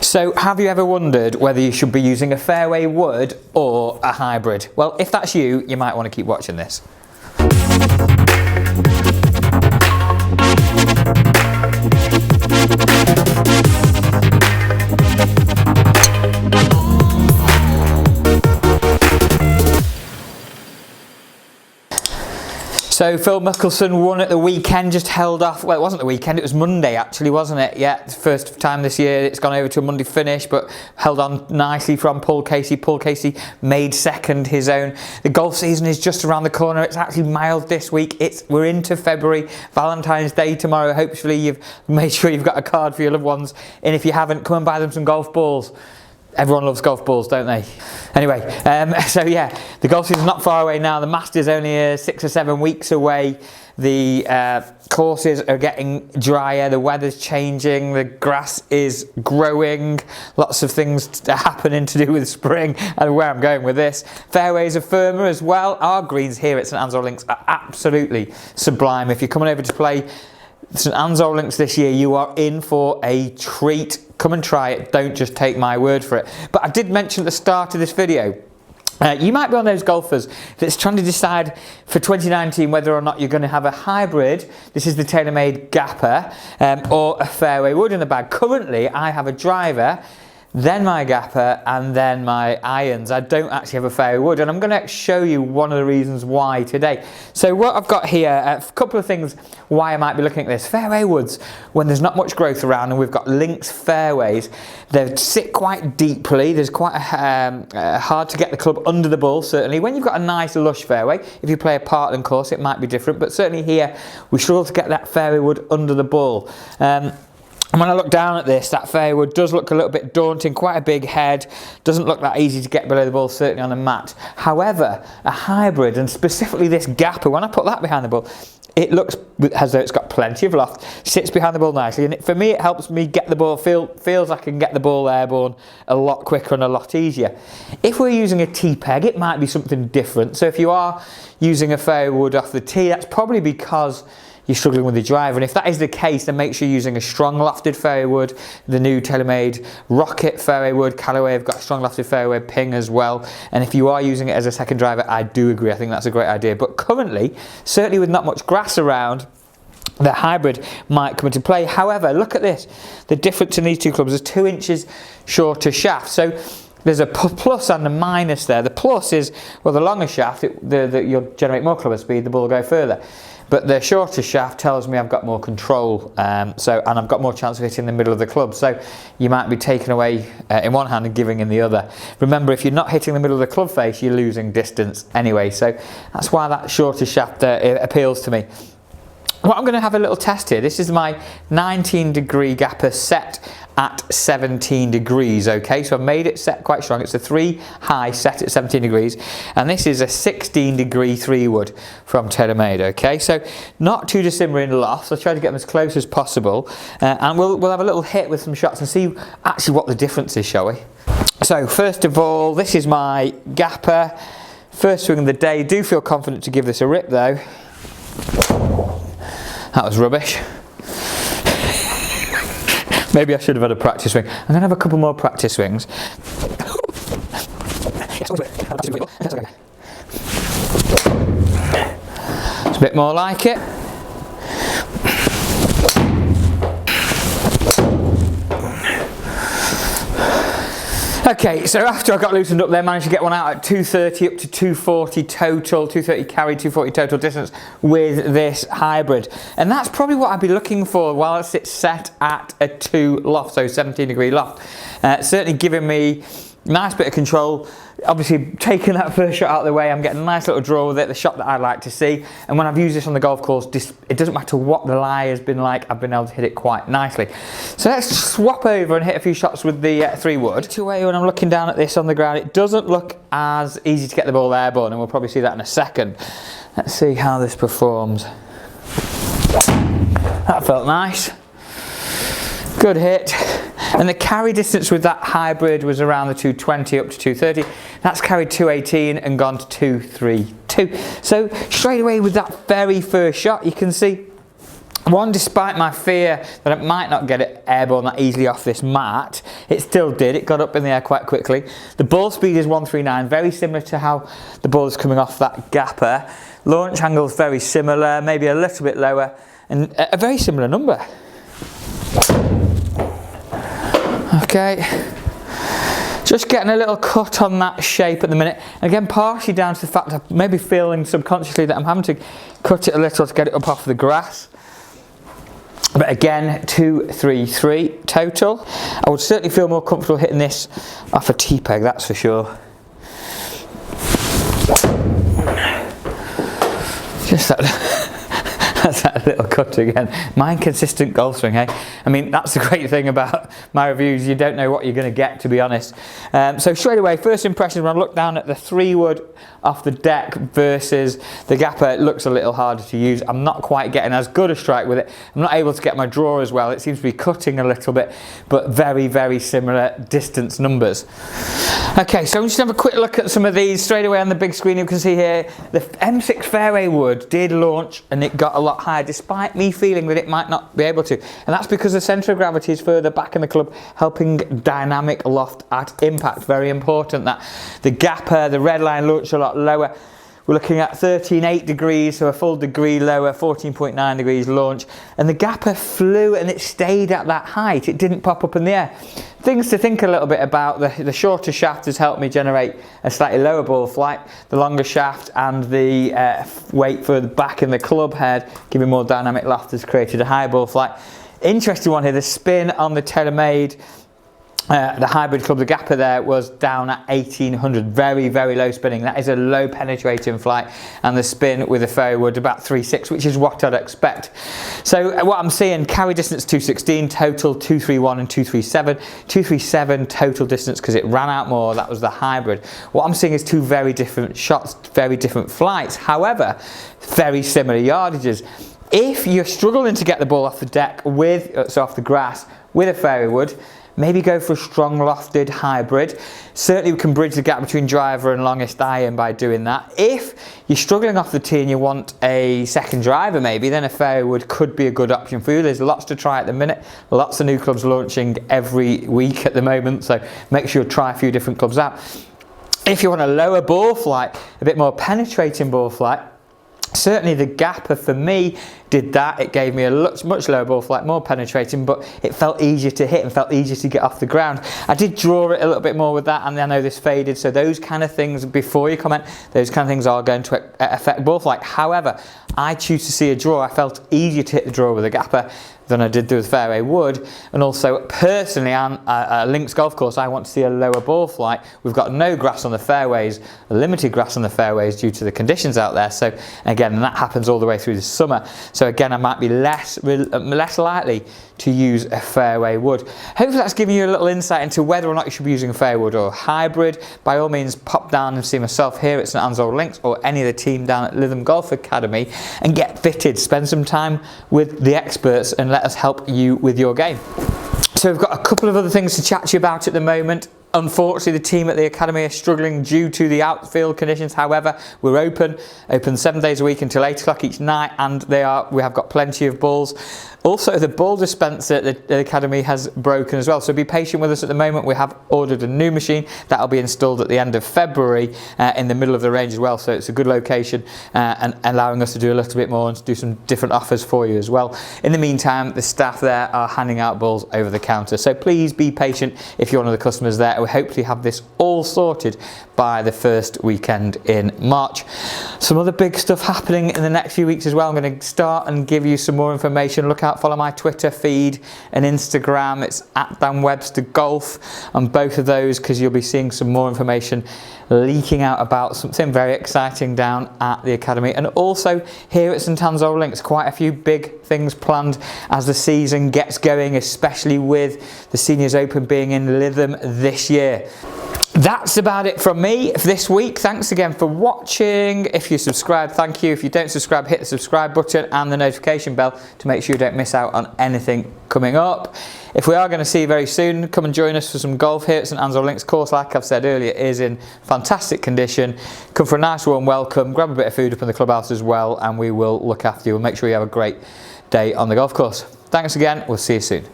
So have you ever wondered whether you should be using a Fairway Wood or a hybrid? Well, if that's you, you might want to keep watching this. So Phil Mickelson won at the weekend, just held off, well it wasn't the weekend, it was Monday actually, wasn't it? Yeah, first time this year it's gone over to a Monday finish, but held on nicely from Paul Casey. Paul Casey made second his own. The golf season is just around the corner, it's actually mild this week, we're into February, Valentine's Day tomorrow. Hopefully you've made sure you've got a card for your loved ones, and if you haven't, come and buy them some golf balls. Everyone loves golf balls, don't they? Anyway, so yeah, the golf season's not far away now. The Masters only 6 or 7 weeks away. The courses are getting drier, the weather's changing, the grass is growing, lots of things are happening to do with spring, and where I'm going with this. Fairways are firmer as well. Our greens here at St Anne's Links are absolutely sublime. If you're coming over to play St Anne's Links this year, you are in for a treat. Come and try it, don't just take my word for it. But I did mention at the start of this video, you might be one of those golfers that's trying to decide for 2019 whether or not you're going to have a hybrid, this is the TaylorMade Gapper, or a Fairway Wood in the bag. Currently I have a driver, then my Gapper, and then my irons. I don't actually have a Fairway Wood, and I'm going to show you one of the reasons why today. So what I've got here, a couple of things why I might be looking at this. Fairway Woods, when there's not much growth around and we've got links fairways, they sit quite deeply, there's quite hard to get the club under the ball, certainly. When you've got a nice lush fairway, if you play a Parkland course it might be different, but certainly here we struggle to get that Fairway Wood under the ball. And when I look down at this, that Fairway Wood does look a little bit daunting, quite a big head, doesn't look that easy to get below the ball, certainly on the mat. However, a hybrid, and specifically this Gapper, when I put that behind the ball, it looks as though it's got plenty of loft, sits behind the ball nicely, and for me it helps me get the ball, feels I can get the ball airborne a lot quicker and a lot easier. If we're using a tee peg, it might be something different. So if you are using a Fairway Wood off the tee, that's probably because you're struggling with the driver, and if that is the case, then make sure you're using a strong lofted Fairway Wood. The new TaylorMade Rocket Fairway Wood, Callaway have got a strong lofted Fairway Ping as well, and if you are using it as a second driver, I do agree, I think that's a great idea. But currently, certainly with not much grass around, the hybrid might come into play. However, look at this, the difference in these two clubs is 2 inches shorter shaft. So there's a plus and a minus there. The plus is, well, the longer shaft, you'll generate more clubber speed, the ball will go further. But the shorter shaft tells me I've got more control, and I've got more chance of hitting the middle of the club. So you might be taking away in one hand and giving in the other. Remember, if you're not hitting the middle of the club face, you're losing distance anyway. So that's why that shorter shaft appeals to me. What I'm going to have a little test here. This is my 19-degree Gapper set at 17 degrees, okay? So I've made it set quite strong. It's a 3 high set at 17 degrees, and this is a 16-degree 3-wood from TaylorMade, okay? So not too dissimilar in loft. I'll try to get them as close as possible, and we'll have a little hit with some shots and see actually what the difference is, shall we? So first of all, this is my Gapper. First swing of the day. Do feel confident to give this a rip though. That was rubbish. Maybe I should have had a practice swing. I'm going to have a couple more practice swings. It's a bit more like it. Okay, so after I got loosened up there, managed to get one out at 230 up to 240 total, 230 carry, 240 total distance with this hybrid. And that's probably what I'd be looking for while it's set at a 2 loft, so 17-degree loft. Certainly giving me a nice bit of control. Obviously taking that first shot out of the way, I'm getting a nice little draw with it, the shot that I'd like to see. And when I've used this on the golf course, it doesn't matter what the lie has been like, I've been able to hit it quite nicely. So let's swap over and hit a few shots with the 3-wood. When I'm looking down at this on the ground, it doesn't look as easy to get the ball airborne, and we'll probably see that in a second. Let's see how this performs. That felt nice. Good hit. And the carry distance with that hybrid was around the 220 up to 230. That's carried 218 and gone to 232. So straight away with that very first shot, you can see One, despite my fear that it might not get it airborne that easily off this mat, it still did. It got up in the air quite quickly. The ball speed is 139, very similar to how the ball is coming off that gapper. Launch angle is very similar, maybe a little bit lower, and a very similar number. Okay, just getting a little cut on that shape at the minute. Again, partially down to the fact I'm maybe feeling subconsciously that I'm having to cut it a little to get it up off the grass. But again, 233 total. I would certainly feel more comfortable hitting this off a T-peg, that's for sure. Just that's that little cut again. My inconsistent golf swing, eh? I mean, that's the great thing about my reviews. You don't know what you're going to get, to be honest. So straight away, first impression when I look down at the 3-wood off the deck versus the gapper, it looks a little harder to use. I'm not quite getting as good a strike with it. I'm not able to get my draw as well. It seems to be cutting a little bit, but very, very similar distance numbers. Okay, so I'm just going to have a quick look at some of these straight away on the big screen. You can see here the M6 Fairway Wood did launch and it got a lot higher, despite me feeling that it might not be able to, and that's because the centre of gravity is further back in the club, helping dynamic loft at impact. Very important that the gapper, the red line, launched a lot lower. We're looking at 13.8 degrees, so a full degree lower, 14.9 degrees launch, and the gapper flew and it stayed at that height. It didn't pop up in the air. Things to think a little bit about: the shorter shaft has helped me generate a slightly lower ball flight. The longer shaft and the weight further back in the club head, giving more dynamic loft, has created a higher ball flight. Interesting one here, the spin on the TaylorMade, the hybrid club, the gapper there was down at 1800, very, very low spinning. That is a low penetrating flight, and the spin with the Fairway Wood about 3.6, which is what I'd expect. So what I'm seeing, carry distance 216, total 231 and 237. 237 total distance because it ran out more, that was the hybrid. What I'm seeing is two very different shots, very different flights, however, very similar yardages. If you're struggling to get the ball off the deck off the grass with a Fairway Wood, maybe go for a strong lofted hybrid. Certainly we can bridge the gap between driver and longest iron by doing that. If you're struggling off the tee and you want a second driver maybe, then a Fairway Wood could be a good option for you. There's lots to try at the minute. Lots of new clubs launching every week at the moment, so make sure you try a few different clubs out. If you want a lower ball flight, a bit more penetrating ball flight, certainly the gapper for me did that. It gave me a much lower ball flight, more penetrating, but it felt easier to hit and felt easier to get off the ground. I did draw it a little bit more with that, and I know this faded, so those kind of things, before you comment, those kind of things are going to affect ball flight. However, I choose to see a draw. I felt easier to hit the draw with a gapper than I did with Fairway Wood, and also personally on a links golf course I want to see a lower ball flight. We've got no grass on the fairways, limited grass on the fairways due to the conditions out there, so again, and that happens all the way through the summer, so again I might be less likely to use a Fairway Wood. Hopefully that's giving you a little insight into whether or not you should be using a Fairway Wood or a hybrid. By all means, pop down and see myself here at St Anne's Old Links or any of the team down at Lytham Golf Academy and get fitted. Spend some time with the experts and let us help you with your game. So we've got a couple of other things to chat to you about at the moment. Unfortunately, the team at the academy are struggling due to the outfield conditions. However, we're open 7 days a week until 8 o'clock each night, and we have got plenty of balls. Also, the ball dispenser at the academy has broken as well, so be patient with us at the moment. We have ordered a new machine that will be installed at the end of February in the middle of the range as well, so it's a good location and allowing us to do a little bit more and to do some different offers for you as well. In the meantime, the staff there are handing out balls over the counter, so please be patient if you're one of the customers there. We hopefully have this all sorted by the first weekend in March. Some other big stuff happening in the next few weeks as well. I'm going to start and give you some more information. Look out, follow my Twitter feed and Instagram. It's at Dan Webster Golf on both of those, because you'll be seeing some more information leaking out about something very exciting down at the academy. And also here at St Anne's Old Links, quite a few big things planned as the season gets going, especially with the Seniors Open being in Lytham this year. That's about it from me for this week. Thanks again for watching. If you subscribe, thank you. If you don't subscribe, hit the subscribe button and the notification bell to make sure you don't miss out on anything coming up. If we are going to see you very soon, come and join us for some golf here at St Anne's Old Links. Course, like I've said earlier, is in fantastic condition. Come for a nice warm welcome, grab a bit of food up in the clubhouse as well, and we will look after you and make sure you have a great day on the golf course. Thanks again, we'll see you soon.